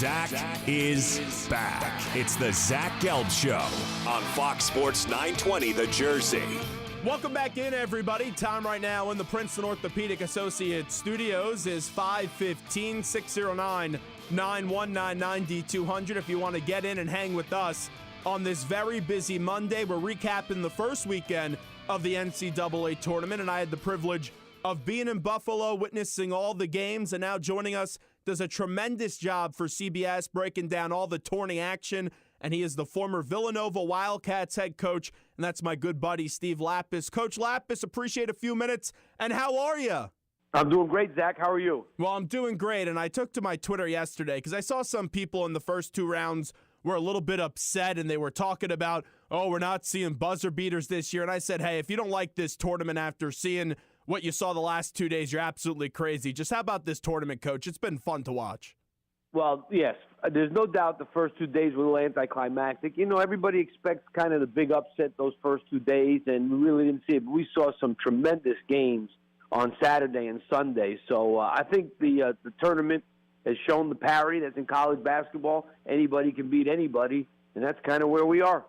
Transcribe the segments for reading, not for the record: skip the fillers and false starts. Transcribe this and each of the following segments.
Zach is back. It's the Zach Gelb Show on Fox Sports 920 The Jersey. Welcome back in, everybody. Time right now in the Princeton Orthopedic Associates studios is 5:15, 609-9199-D200. If you want to get in and hang with us on this very busy Monday, we're recapping the first weekend of the NCAA tournament, and I had the privilege of being in Buffalo, witnessing all the games, and now joining us does a tremendous job for CBS, breaking down all the tourney action, and he is the former Villanova Wildcats head coach, and that's my good buddy, Steve Lappas. Coach Lappas, appreciate a few minutes, and how are you? I'm doing great, Zach. How are you? Well, I'm doing great, and I took to my Twitter yesterday because I saw some people in the first two rounds were a little bit upset, and they were talking about, oh, we're not seeing buzzer beaters this year, and I said, hey, if you don't like this tournament after seeing what you saw the last 2 days, you're absolutely crazy. Just how about this tournament, Coach? It's been fun to watch. Well, yes, there's no doubt the first 2 days were a little anticlimactic. You know, everybody expects kind of the big upset those first 2 days, and we really didn't see it. But we saw some tremendous games on Saturday and Sunday. So I think the tournament has shown the parity that's in college basketball. Anybody can beat anybody, and that's kind of where we are.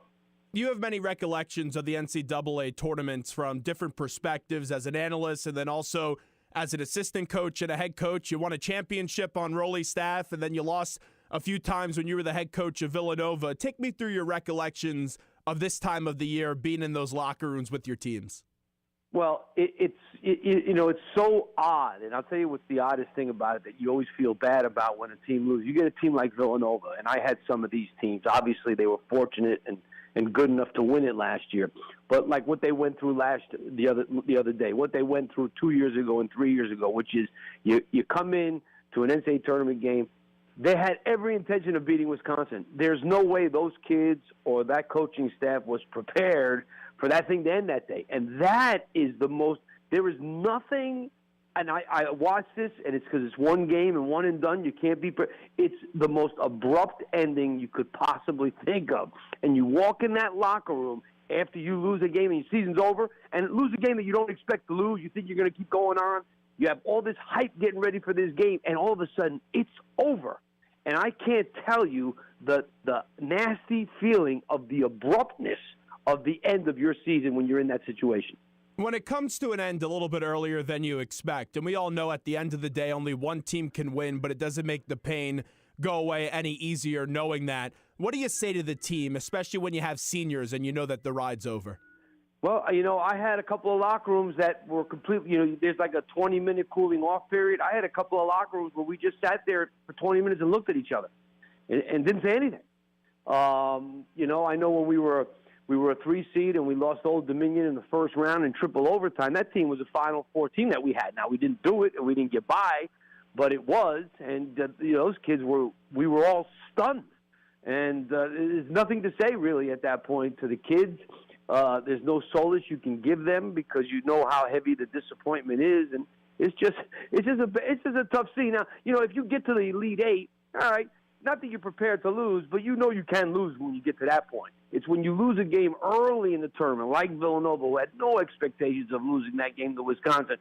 You have many recollections of the NCAA tournaments from different perspectives as an analyst and then also as an assistant coach and a head coach. You won a championship on Rolly's staff, and then you lost a few times when you were the head coach of Villanova. Take me through your recollections of this time of the year, being in those locker rooms with your teams. Well, it's so odd, and I'll tell you what's the oddest thing about it that you always feel bad about when a team loses. You get a team like Villanova, and I had some of these teams. Obviously, they were fortunate and good enough to win it last year. But like what they went through the other day, what they went through 2 years ago and 3 years ago, which is you come in to an NCAA tournament game, they had every intention of beating Wisconsin. There's no way those kids or that coaching staff was prepared for that thing to end that day. And that is the most – there is nothing – and I watched this, and it's because it's one game and one and done. You can't be – it's the most abrupt ending you could possibly think of. And you walk in that locker room after you lose a game and your season's over, and lose a game that you don't expect to lose. You think you're going to keep going on. You have all this hype getting ready for this game, and all of a sudden it's over. And I can't tell you the nasty feeling of the abruptness of the end of your season when you're in that situation. When it comes to an end a little bit earlier than you expect, and we all know at the end of the day only one team can win, but it doesn't make the pain go away any easier knowing that. What do you say to the team, especially when you have seniors and you know that the ride's over? Well, I had a couple of locker rooms that were completely, there's like a 20-minute cooling off period. I had a couple of locker rooms where we just sat there for 20 minutes and looked at each other and didn't say anything. I know when we were a 3 seed and we lost Old Dominion in the first round in triple overtime. That team was a Final Four team that we had. Now, we didn't do it and we didn't get by, but it was. And, those kids we were all stunned. And there's nothing to say, really, at that point to the kids. There's no solace you can give them because you know how heavy the disappointment is. And it's just a tough scene. Now, if you get to the Elite Eight, all right, not that you're prepared to lose, but you know you can lose when you get to that point. It's when you lose a game early in the tournament, like Villanova, who had no expectations of losing that game to Wisconsin,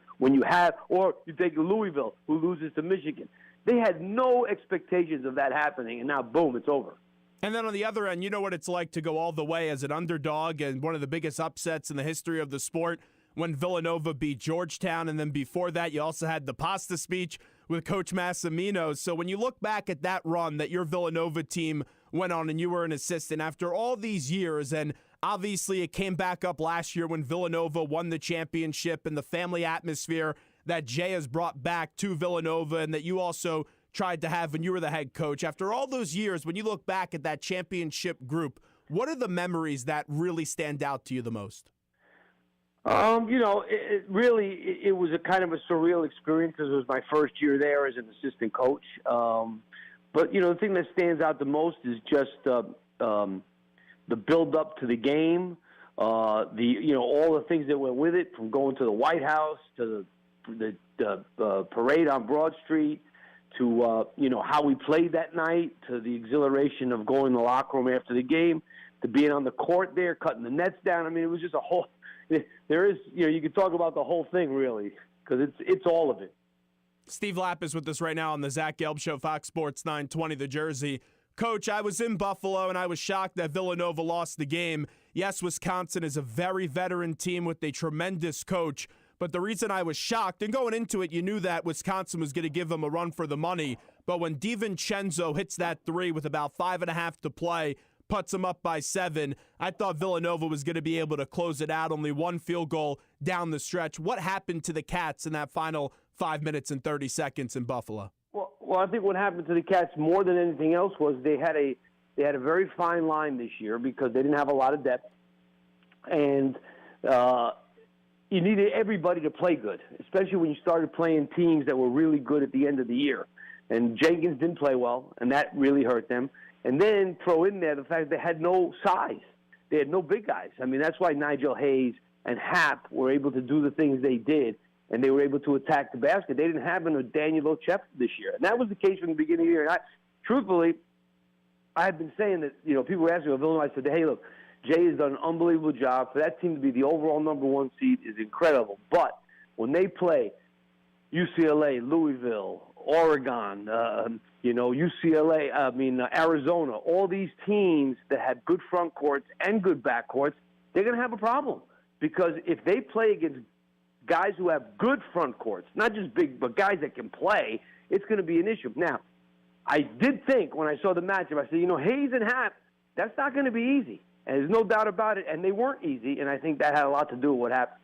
or you take Louisville, who loses to Michigan. They had no expectations of that happening, and now, boom, it's over. And then on the other end, you know what it's like to go all the way as an underdog and one of the biggest upsets in the history of the sport when Villanova beat Georgetown, and then before that you also had the pasta speech with Coach Massimino. So when you look back at that run that your Villanova team went on and you were an assistant after all these years, and obviously it came back up last year when Villanova won the championship and the family atmosphere that Jay has brought back to Villanova and that you also tried to have when you were the head coach. After all those years, when you look back at that championship group, what are the memories that really stand out to you the most? It was a kind of a surreal experience because it was my first year there as an assistant coach. But the thing that stands out the most is just the build up to the game, all the things that went with it, from going to the White House to the parade on Broad Street to how we played that night, to the exhilaration of going in the locker room after the game, to being on the court there, cutting the nets down. I mean, it was just a whole. There is, you could talk about the whole thing really, because it's all of it. Steve Lappas with us right now on the Zach Gelb Show, Fox Sports 920, the Jersey. Coach, I was in Buffalo, and I was shocked that Villanova lost the game. Yes, Wisconsin is a very veteran team with a tremendous coach, but the reason I was shocked, and going into it, you knew that Wisconsin was going to give them a run for the money, but when DiVincenzo hits that three with about 5.5 to play, puts them up by 7, I thought Villanova was going to be able to close it out, only one field goal down the stretch. What happened to the Cats in that final 5 minutes and 30 seconds in Buffalo? Well, I think what happened to the Cats more than anything else was they had a very fine line this year because they didn't have a lot of depth, and you needed everybody to play good, especially when you started playing teams that were really good at the end of the year. And Jenkins didn't play well, and that really hurt them. And then throw in there the fact they had no size. They had no big guys. I mean, that's why Nigel Hayes and Happ were able to do the things they did, and they were able to attack the basket. They didn't have a Daniel Ochef this year. And that was the case from the beginning of the year. And truthfully, I had been saying that, people were asking me about Villanova. I said, hey, look, Jay has done an unbelievable job. For that team to be the overall number 1 seed is incredible. But when they play UCLA, Louisville, Oregon, UCLA, Arizona, all these teams that have good front courts and good back courts, they're going to have a problem. Because if they play against guys who have good front courts, not just big, but guys that can play, it's going to be an issue. Now, I did think when I saw the matchup, I said, Hayes and Happ, that's not going to be easy. And there's no doubt about it, and they weren't easy, and I think that had a lot to do with what happened.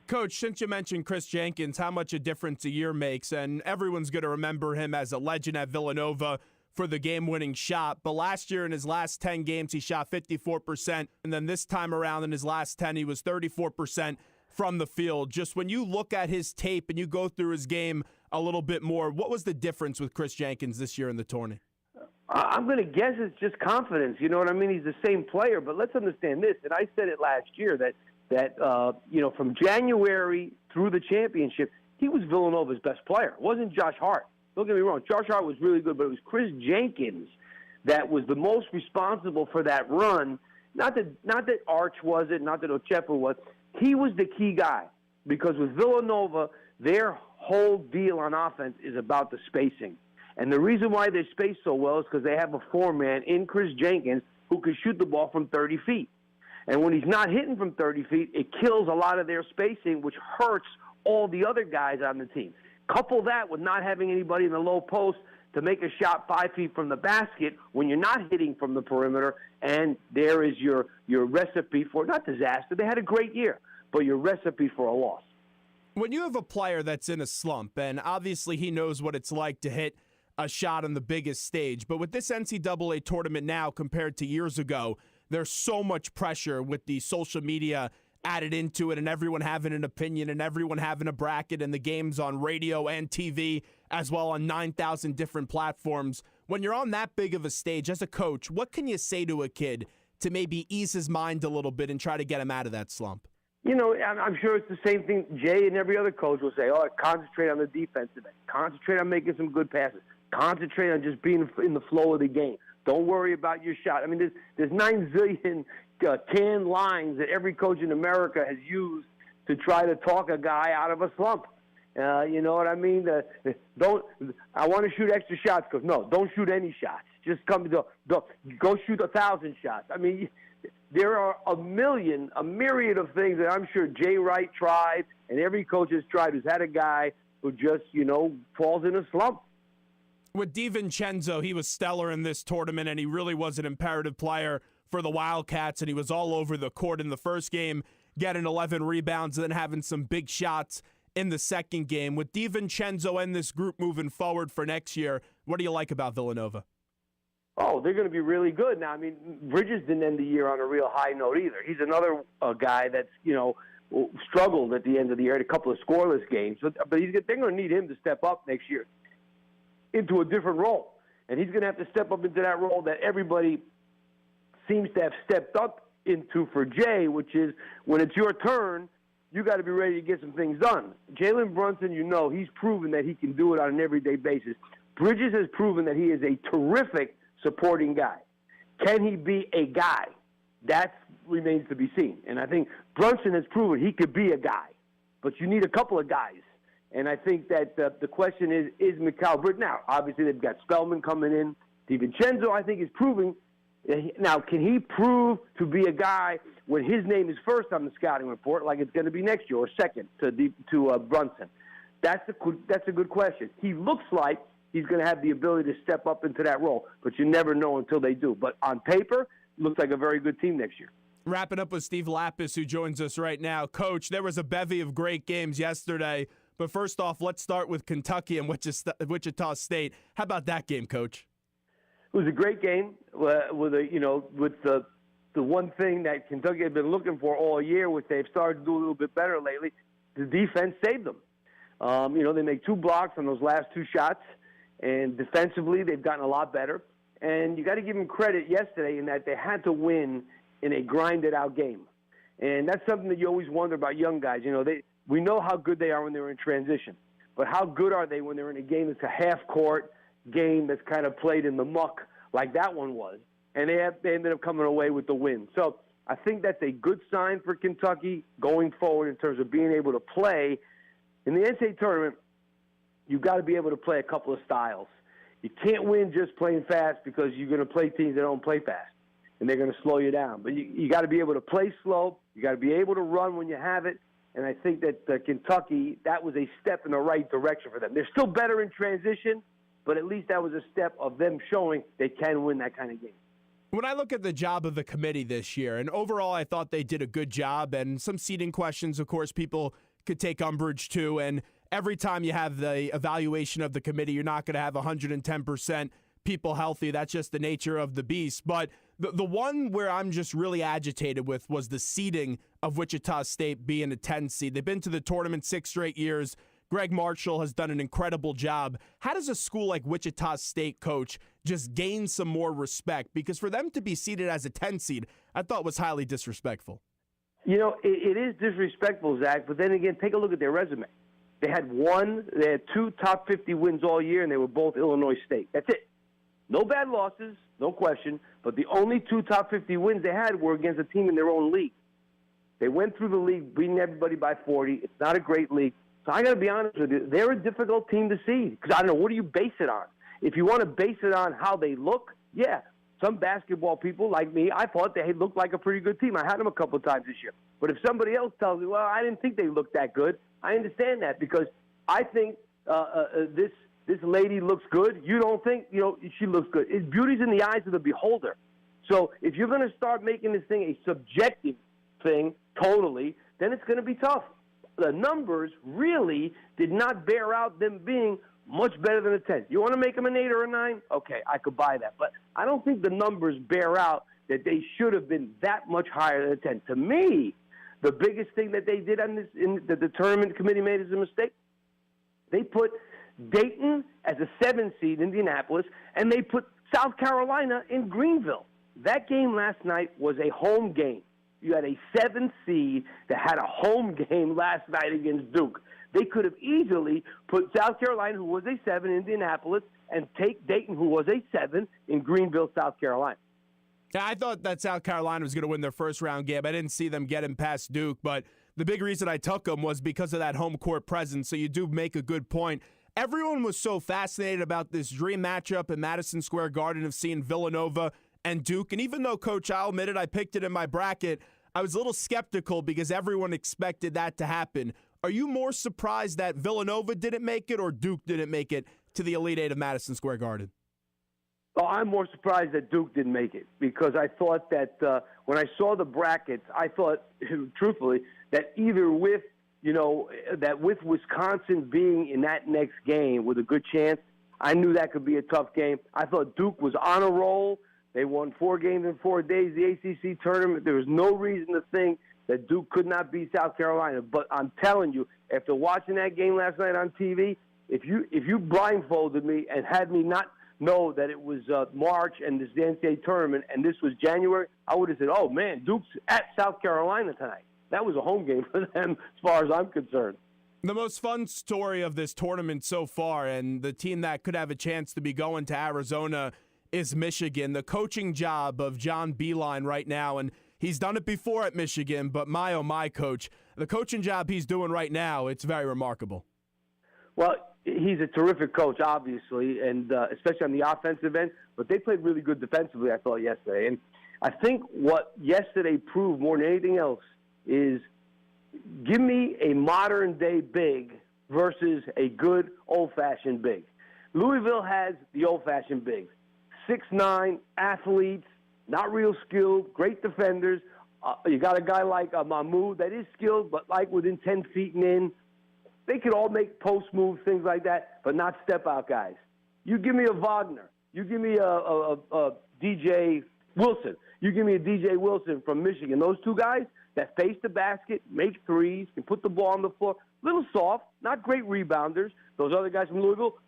Coach, since you mentioned Chris Jenkins, how much a difference a year makes, and everyone's going to remember him as a legend at Villanova for the game-winning shot. But last year in his last 10 games, he shot 54%, and then this time around in his last 10, he was 34% from the field. Just when you look at his tape and you go through his game a little bit more, what was the difference with Chris Jenkins this year in the tourney? I'm going to guess it's just confidence. You know what I mean? He's the same player, but let's understand this, and I said it last year, that from January through the championship, he was Villanova's best player. It wasn't Josh Hart. Don't get me wrong. Josh Hart was really good, but it was Chris Jenkins that was the most responsible for that run. Not that Arch was it, not that Ochepa was. He was the key guy because with Villanova, their whole deal on offense is about the spacing. And the reason why they space so well is because they have a 4-man in Chris Jenkins who can shoot the ball from 30 feet. And when he's not hitting from 30 feet, it kills a lot of their spacing, which hurts all the other guys on the team. Couple that with not having anybody in the low post to make a shot 5 feet from the basket when you're not hitting from the perimeter, and there is your recipe for, not disaster, they had a great year, but your recipe for a loss. When you have a player that's in a slump, and obviously he knows what it's like to hit a shot on the biggest stage, but with this NCAA tournament now compared to years ago, there's so much pressure with the social media added into it and everyone having an opinion and everyone having a bracket and the games on radio and TV as well on 9,000 different platforms. When you're on that big of a stage as a coach, what can you say to a kid to maybe ease his mind a little bit and try to get him out of that slump? I'm sure it's the same thing Jay and every other coach will say, concentrate on the defensive end. Concentrate on making some good passes. Concentrate on just being in the flow of the game. Don't worry about your shot. I mean, there's 9 zillion canned lines that every coach in America has used to try to talk a guy out of a slump. You know what I mean? I want to shoot extra shots, Coach. No, don't shoot any shots. Just go shoot 1,000 shots. I mean, there are a myriad of things that I'm sure Jay Wright tried and every coach has tried who's had a guy who just, falls in a slump. With DiVincenzo, he was stellar in this tournament, and he really was an imperative player for the Wildcats, and he was all over the court in the first game, getting 11 rebounds and then having some big shots in the second game. With DiVincenzo and this group moving forward for next year, what do you like about Villanova? Oh, they're going to be really good. Now, I mean, Bridges didn't end the year on a real high note either. He's another guy that's, struggled at the end of the year, had a couple of scoreless games. But they're going to need him to step up next year into a different role. And he's going to have to step up into that role that everybody seems to have stepped up into for Jay, which is when it's your turn, you got to be ready to get some things done. Jalen Brunson, he's proven that he can do it on an everyday basis. Bridges has proven that he is a terrific supporting guy. Can he be a guy? That remains to be seen. And I think Brunson has proven he could be a guy. But you need a couple of guys And I think that the question is Mikal Britt. Now, obviously, they've got Spellman coming in. DiVincenzo, I think, is proving. Now, can he prove to be a guy when his name is first on the scouting report, like it's going to be next year, or second to Brunson? That's a good question. He looks like he's going to have the ability to step up into that role, but you never know until they do. But on paper, looks like a very good team next year. Wrapping up with Steve Lappas, who joins us right now. Coach, there was a bevy of great games yesterday, but first off, let's start with Kentucky and Wichita State. How about that game, Coach? It was a great game with the one thing that Kentucky had been looking for all year, which they've started to do a little bit better lately. The defense saved them. They make 2 blocks on those last 2 shots, and defensively they've gotten a lot better. And you got to give them credit yesterday in that they had to win in a grinded-out game. And that's something that you always wonder about young guys. We know how good they are when they're in transition, but how good are they when they're in a game that's a half-court game that's kind of played in the muck like that one was? And they ended up coming away with the win. So I think that's a good sign for Kentucky going forward in terms of being able to play. In the NCAA tournament, you've got to be able to play a couple of styles. You can't win just playing fast because you're going to play teams that don't play fast, and they're going to slow you down. But you got to be able to play slow. You got to be able to run when you have it. And I think that Kentucky, that was a step in the right direction for them. They're still better in transition, but at least that was a step of them showing they can win that kind of game. When I look at the job of the committee this year, and overall I thought they did a good job, and some seeding questions, of course, people could take umbrage to, and every time you have the evaluation of the committee, you're not going to have 110% people healthy. That's just the nature of the beast. But the one where I'm just really agitated with was the seeding of Wichita State being a 10 seed. They've been to the tournament 6 straight years. Greg Marshall has done an incredible job. How does a school like Wichita State, Coach, just gain some more respect? Because for them to be seeded as a 10 seed, I thought was highly disrespectful. It is disrespectful, Zach, but then again, take a look at their resume. They had 2 top 50 wins all year, and they were both Illinois State. That's it. No bad losses, no question, but the only 2 top 50 wins they had were against a team in their own league. They went through the league, beating everybody by 40. It's not a great league. So I got to be honest with you, they're a difficult team to seed because I don't know, what do you base it on? If you want to base it on how they look, yeah, some basketball people like me, I thought they looked like a pretty good team. I had them a couple of times this year. But if somebody else tells me, well, I didn't think they looked that good, I understand that because I think this lady looks good. You don't think, she looks good. Beauty's in the eyes of the beholder. So if you're going to start making this thing a subjective thing totally, then it's going to be tough. The numbers really did not bear out them being much better than a 10. You want to make them an 8 or a 9? Okay, I could buy that. But I don't think the numbers bear out that they should have been that much higher than a 10. To me, the biggest thing that they did on this, the tournament committee made as a mistake, they put Dayton as a 7 seed, Indianapolis, and they put South Carolina in Greenville. That game last night was a home game. You had a 7 seed that had a home game last night against Duke. They could have easily put South Carolina, who was a 7, in Indianapolis, and take Dayton, who was a 7, in Greenville, South Carolina. Yeah, I thought that South Carolina was going to win their first round game. I didn't see them getting past Duke, but the big reason I took them was because of that home court presence. So you do make a good point. Everyone was so fascinated about this dream matchup in Madison Square Garden of seeing Villanova and Duke. And even though, Coach, I'll admit it, I picked it in my bracket, I was a little skeptical because everyone expected that to happen. Are you more surprised that Villanova didn't make it or Duke didn't make it to the Elite Eight of Madison Square Garden? Oh, I'm more surprised that Duke didn't make it because I thought that when I saw the brackets, I thought, truthfully, that either with, that with Wisconsin being in that next game with a good chance, I knew that could be a tough game. I thought Duke was on a roll. They won 4 games in 4 days, the ACC tournament. There was no reason to think that Duke could not beat South Carolina. But I'm telling you, after watching that game last night on TV, if you blindfolded me and had me not know that it was March and this the NCAA tournament and this was January, I would have said, oh, man, Duke's at South Carolina tonight. That was a home game for them as far as I'm concerned. The most fun story of this tournament so far, and the team that could have a chance to be going to Arizona, is Michigan. The coaching job of John Beilein right now, and he's done it before at Michigan, but my, oh my, Coach, the coaching job he's doing right now, it's very remarkable. Well, he's a terrific coach, obviously, and especially on the offensive end. But they played really good defensively, I thought, yesterday. And I think what yesterday proved more than anything else is give me a modern-day big versus a good old-fashioned big. Louisville has the old-fashioned big. 6'9", athletes, not real skilled, great defenders. You got a guy like Mahmoud that is skilled, but like within 10 feet and in. They could all make post moves, things like that, but not step-out guys. You give me a Wagner. You give me a DJ Wilson. You give me a DJ Wilson from Michigan. Those two guys that face the basket, make threes, can put the ball on the floor. Little soft, not great rebounders. Those other guys from Louisville,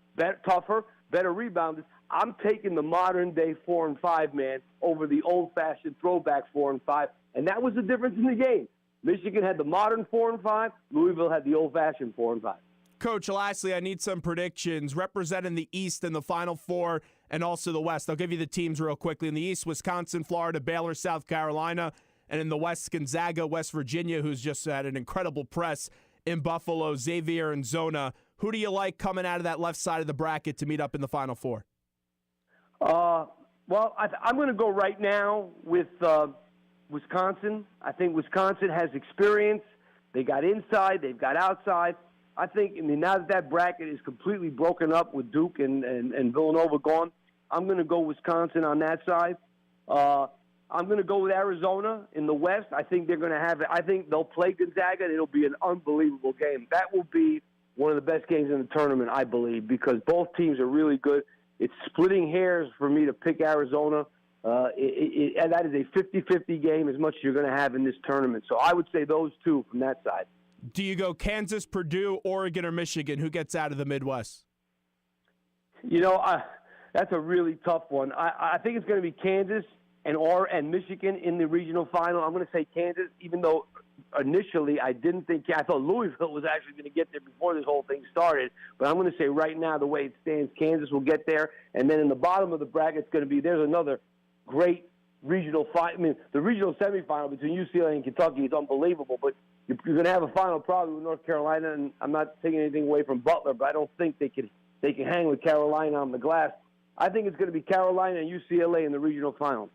tougher, better rebounders. I'm taking the modern-day 4 and 5 man over the old-fashioned throwback 4 and 5, and that was the difference in the game. Michigan had the modern 4 and 5. Louisville had the old-fashioned 4 and 5. Coach, lastly, I need some predictions representing the East in the Final Four and also the West. I'll give you the teams real quickly. In the East, Wisconsin, Florida, Baylor, South Carolina. And in the West, Gonzaga, West Virginia, who's just had an incredible press in Buffalo, Xavier, and Zona. Who do you like coming out of that left side of the bracket to meet up in the Final Four? Well, I'm going to go right now with Wisconsin. I think Wisconsin has experience. They got inside. They've got outside. I think, now that bracket is completely broken up with Duke and Villanova gone, I'm going to go Wisconsin on that side. I'm going to go with Arizona in the West. I think they're going to have it. I think they'll play Gonzaga, and it'll be an unbelievable game. That will be one of the best games in the tournament, I believe, because both teams are really good. It's splitting hairs for me to pick Arizona. And that is a 50-50 game as much as you're going to have in this tournament. So I would say those two from that side. Do you go Kansas, Purdue, Oregon, or Michigan? Who gets out of the Midwest? That's a really tough one. I think it's going to be Kansas and Michigan in the regional final. I'm going to say Kansas, even though initially I thought Louisville was actually going to get there before this whole thing started. But I'm going to say right now, the way it stands, Kansas will get there. And then in the bottom of the bracket, it's going to be there's another great regional final. I mean, the regional semifinal between UCLA and Kentucky is unbelievable, but you're going to have a final probably with North Carolina, and I'm not taking anything away from Butler, but I don't think they can hang with Carolina on the glass. I think it's going to be Carolina and UCLA in the regional final.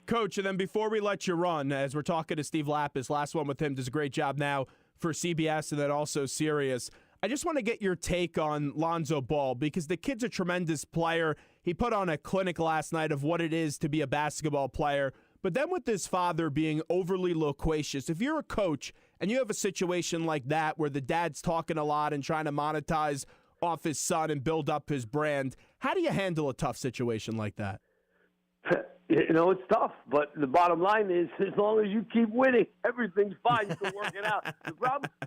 Coach, and then before we let you run, as we're talking to Steve Lappas, last one with him, does a great job now for CBS and then also Sirius. I just want to get your take on Lonzo Ball because the kid's a tremendous player. He put on a clinic last night of what it is to be a basketball player. But then with his father being overly loquacious, if you're a coach and you have a situation like that where the dad's talking a lot and trying to monetize off his son and build up his brand, how do you handle a tough situation like that? It's tough, but the bottom line is as long as you keep winning, everything's fine. You can work it out.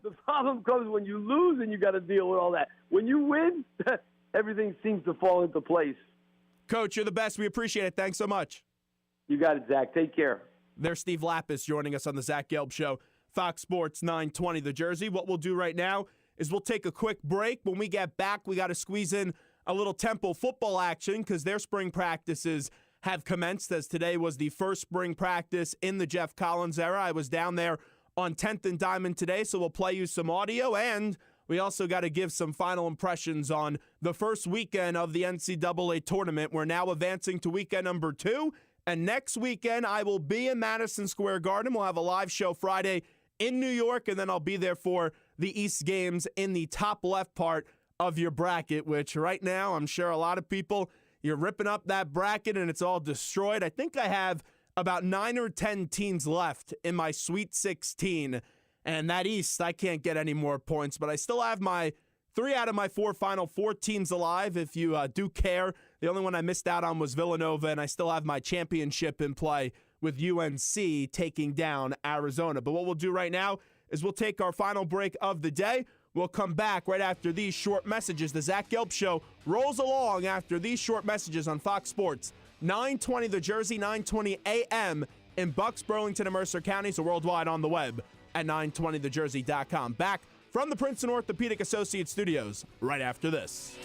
The problem comes when you lose and you got to deal with all that. When you win, everything seems to fall into place. Coach, you're the best. We appreciate it. Thanks so much. You got it, Zach. Take care. There's Steve Lappas joining us on the Zach Gelb Show, Fox Sports 920 The Jersey. What we'll do right now is we'll take a quick break. When we get back, we got to squeeze in a little Temple football action because their spring practices have commenced, as today was the first spring practice in the Jeff Collins era. I was down there on 10th and Diamond today, so we'll play you some audio, and we also got to give some final impressions on the first weekend of the NCAA tournament. We're now advancing to weekend number 2, and next weekend I will be in Madison Square Garden. We'll have a live show Friday in New York, and then I'll be there for the East games in the top left part of your bracket, which right now I'm sure a lot of people, you're ripping up that bracket and it's all destroyed. I think I have about 9 or 10 teams left in my Sweet 16. And that East, I can't get any more points. But I still have my 3 out of my 4 Final Four teams alive, if you do care. The only one I missed out on was Villanova, and I still have my championship in play with UNC taking down Arizona. But what we'll do right now is we'll take our final break of the day. We'll come back right after these short messages. The Zach Gelb Show rolls along after these short messages on Fox Sports 920 The Jersey, 920 AM in Bucks, Burlington, and Mercer counties, or worldwide on the web at 920thejersey.com. Back from the Princeton Orthopedic Associates studios right after this.